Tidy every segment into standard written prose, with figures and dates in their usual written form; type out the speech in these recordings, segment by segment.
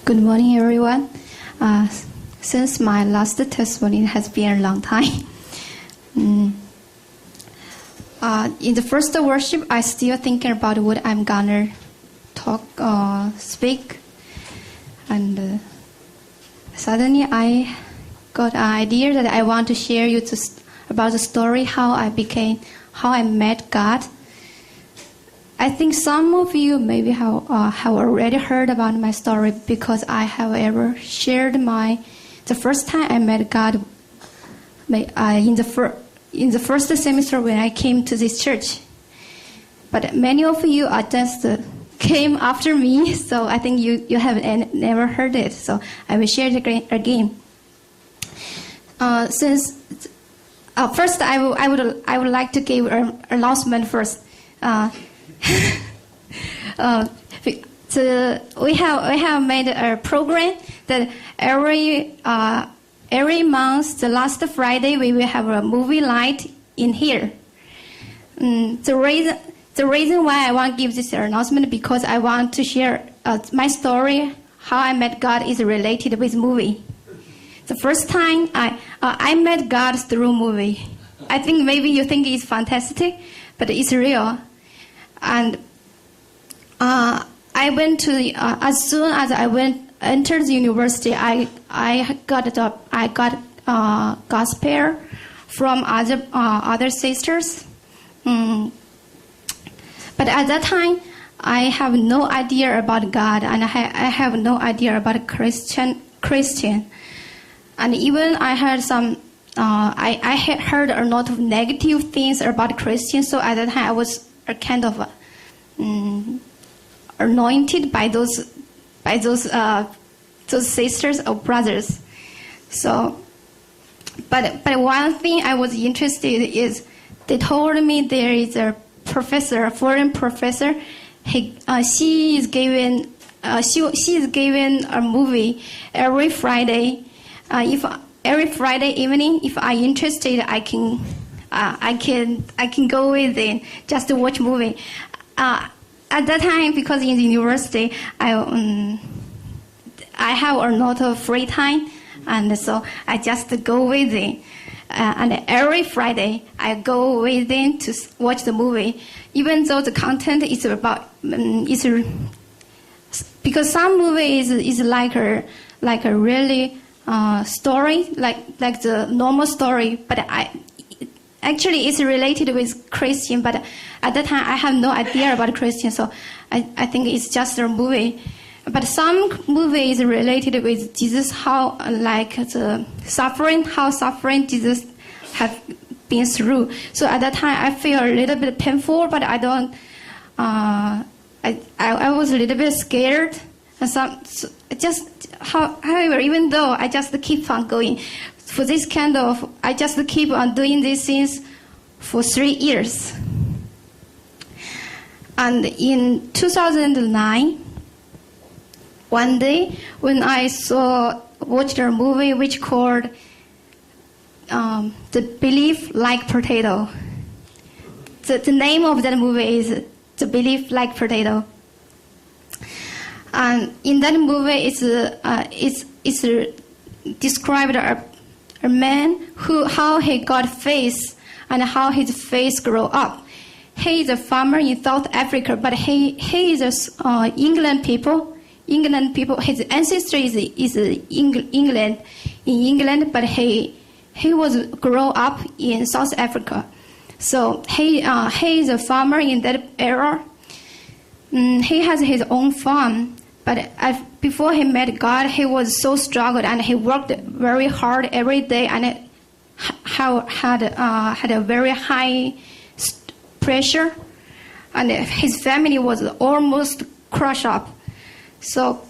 Good morning, everyone. Since my last testimony has been a long time, in the first worship, I still thinking about what I'm gonna speak, and suddenly I got an idea that I want to share you about the story how I met God. I think some of you maybe have already heard about my story because I have ever shared the first time I met God in the first semester when I came to this church. But many of you are just came after me, so I think you have never heard it. So I will share it again. First I would like to give an announcement first. We have made a program that every month, the last Friday, we will have a movie night in here. The reason why I want to give this announcement because I want to share my story, how I met God is related with movie. The first time I met God through movie. I think maybe you think it's fantastic, but it's real. And I went to as soon as I entered the university, I got gospel from other sisters. But at that time, I have no idea about God, and I have no idea about Christian. And even I heard I had heard a lot of negative things about Christians. So at that time, I was kind of anointed by those sisters or brothers. So, but one thing I was interested is they told me there is a foreign professor. She is giving a movie every Friday. Every Friday evening, if I'm interested, I can go with it just to watch movie. At that time, because in the university, I have a lot of free time, and so I just go with it. And every Friday, I go with it to watch the movie, even though the content is about because some movies is like a really story, like the normal story, but actually it's related with Christian, but at that time I have no idea about Christian, so I think it's just a movie. But some movie is related with Jesus, how the suffering Jesus has been through. So at that time I feel a little bit painful, but I don't. I was a little bit scared, and however, even though I just keep on going. For this I just keep on doing these things for 3 years. And in 2009, one day when I watched a movie which called The Belief Like Potato. The name of that movie is The Belief Like Potato. And in that movie, it's described a man how he got faith and how his faith grew up. He is a farmer in South Africa, but he is England people. His ancestry is in England, but he was grow up in South Africa. So he is a farmer in that era. He has his own farm. But before he met God, he was so struggled, and he worked very hard every day, and had a very high pressure, and his family was almost crushed up. So,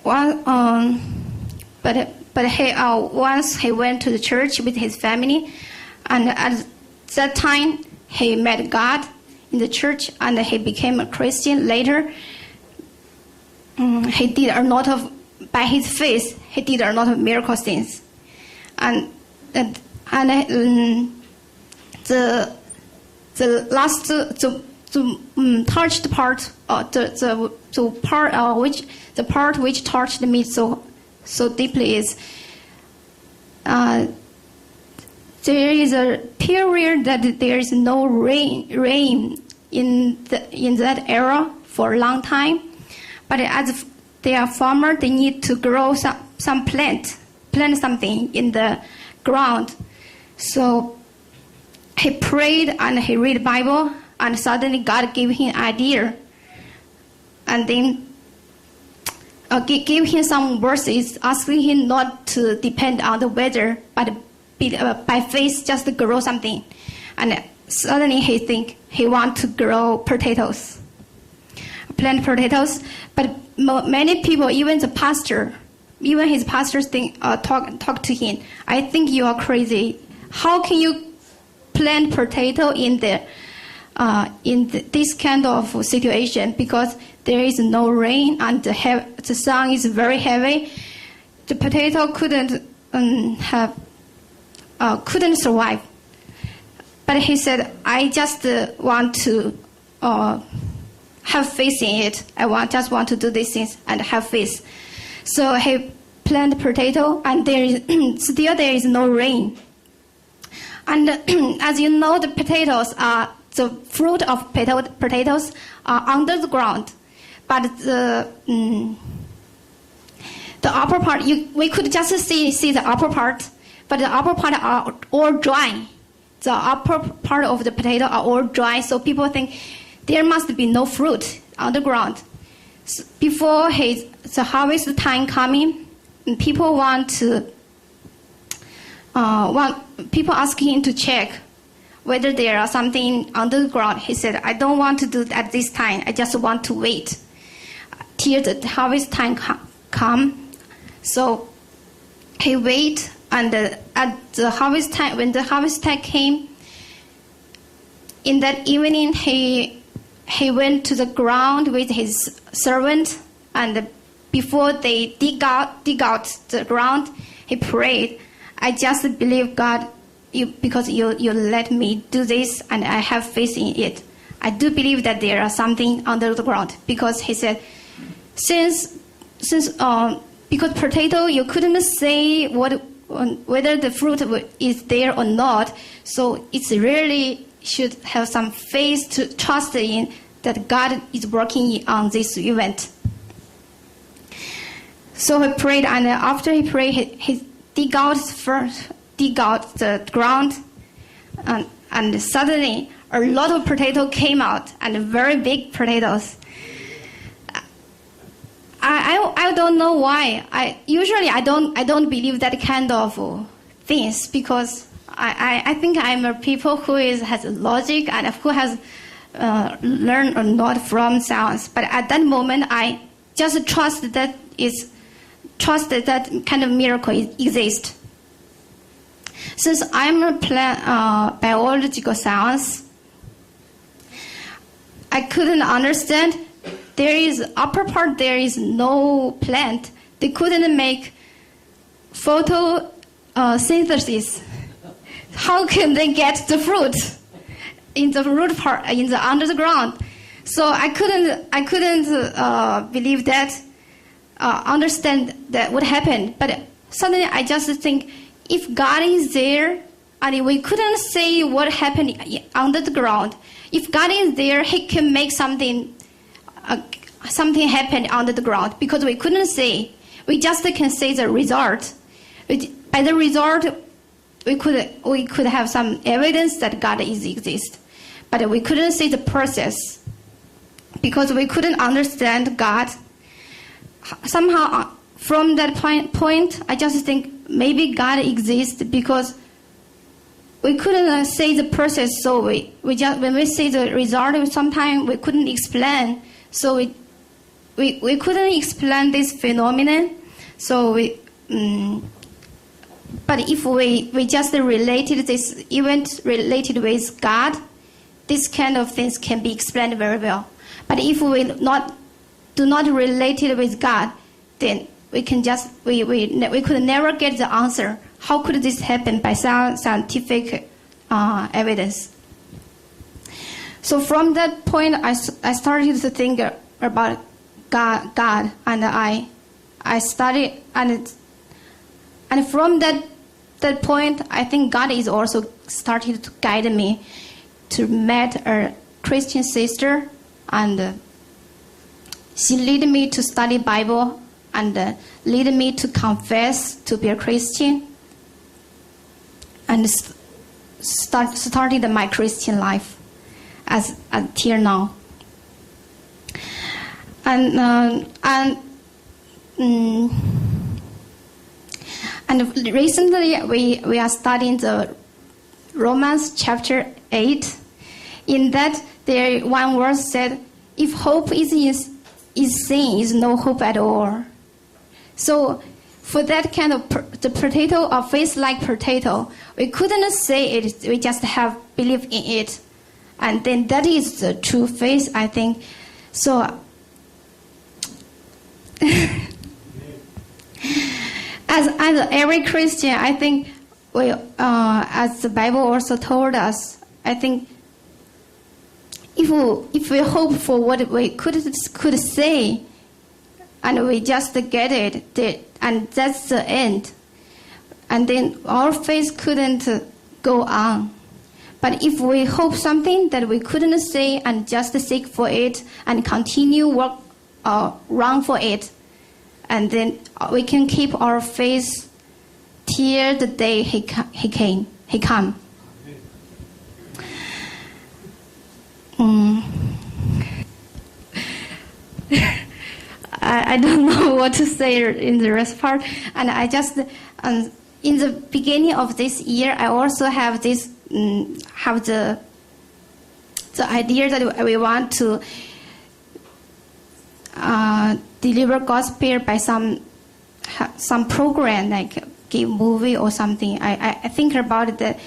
once he went to the church with his family, and at that time he met God in the church, and he became a Christian later. He did a lot of, by his faith, he did a lot of miracle things, and the touch the part, the part which touched me so deeply is there is a period that there is no rain in that era for a long time, but as they are farmer, they need to grow some plant something in the ground. So he prayed and he read the Bible, and suddenly God gave him an idea, and then gave him some verses asking him not to depend on the weather, but by faith just grow something. And suddenly he think he want to grow potatoes, plant potatoes. But many people, even the pastor, even his pastors talk to him. I think you are crazy. How can you plant potato in this kind of situation? Because there is no rain and the sun is very heavy. The potato couldn't survive. But he said, I just want to have faith in it. Just want to do these things and have faith. So he planted potato, and still there is no rain. And as you know, the fruit of potatoes are under the ground. But the upper part, we could just see the upper part, but the upper part are all dry. The upper part of the potato are all dry, so people think there must be no fruit on the ground. So before the harvest time coming, people people ask him to check whether there are something under the ground. He said, I don't want to do that this time. I just want to wait till the harvest time come. So he wait, and at the harvest time, when the harvest time came, in that evening he went to the ground with his servant, and before they dig out the ground, he prayed, I just believe God, because you let me do this, and I have faith in it. I do believe that there are something under the ground, because he said, because potato, you couldn't say whether the fruit is there or not, so it's really should have some faith to trust in that God is working on this event. So he prayed, and after he prayed, he dig out the ground, and suddenly a lot of potato came out, and very big potatoes. I don't know why. I don't believe that kind of things, because I think I'm a people who has logic and who has learned a lot from science. But at that moment, I just trust that kind of miracle exists. Since I'm a biological science, I couldn't understand. There is upper part, there is no plant. They couldn't make photosynthesis. How can they get the fruit in the root part, under the ground? So I couldn't believe that, understand that what happened. But suddenly I just think, if God is there, and we couldn't say what happened under the ground, if God is there, He can make something happen under the ground, because we couldn't say. We just can say the result. By the result, we could have some evidence that God exists, but we couldn't see the process, because we couldn't understand God. Somehow, from that point, I just think maybe God exists, because we couldn't say the process. So we just, when we see the result, sometimes we couldn't explain. So we couldn't explain this phenomenon. So but if we just related this event related with God, this kind of things can be explained very well. But if we do not relate it with God, then we can just we could never get the answer. How could this happen by scientific evidence? So from that point, I started to think about God, and I studied, and from that point, I think God is also started to guide me to meet a Christian sister, and she led me to study Bible and led me to confess to be a Christian, and started my Christian life as until now. And recently we are studying the Romans chapter 8. In that, there one verse said, "If hope is sin, is no hope at all." So, for that kind of the potato or faith-like potato, we couldn't say it. We just have belief in it, and then that is the true faith, I think. So. As every Christian, I think we, as the Bible also told us, I think if we hope for what we could say, and we just get it, and that's the end, and then our faith couldn't go on. But if we hope something that we couldn't say and just seek for it and continue work, run for it, and then we can keep our faith till the day he come. I don't know what to say in the rest part, and I just in the beginning of this year, I also have this have the idea that we want to deliver gospel by some program, like give movie or something. I think about that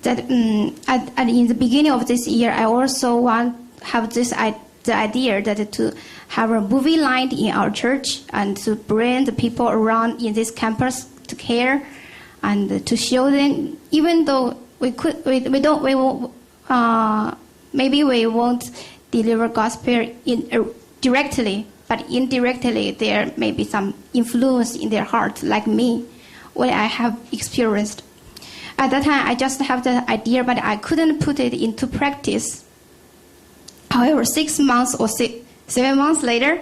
in the beginning of this year, I also have the idea that to have a movie line in our church and to bring the people around in this campus to care and to show them, even though maybe we won't deliver gospel directly, but indirectly there may be some influence in their heart, like me, what I have experienced. At that time, I just have the idea, but I couldn't put it into practice. However, 6 months or 7 months later,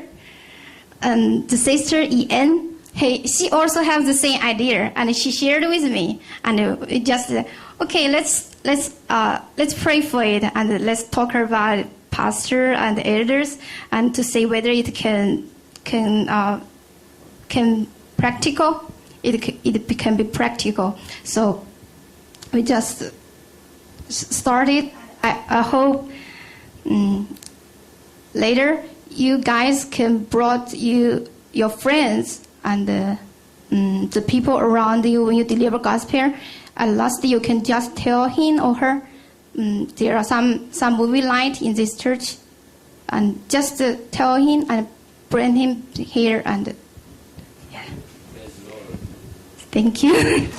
the sister En, she also has the same idea, and she shared with me, and we just okay, let's pray for it, and let's talk about pastor and elders, and to see whether it can practical. It can be practical. So we just started. I hope later you guys can brought your friends and the people around you when you deliver gospel. And lastly, you can just tell him or her there are some movie light in this church, and just tell him and bring him here, and yeah. Thank you.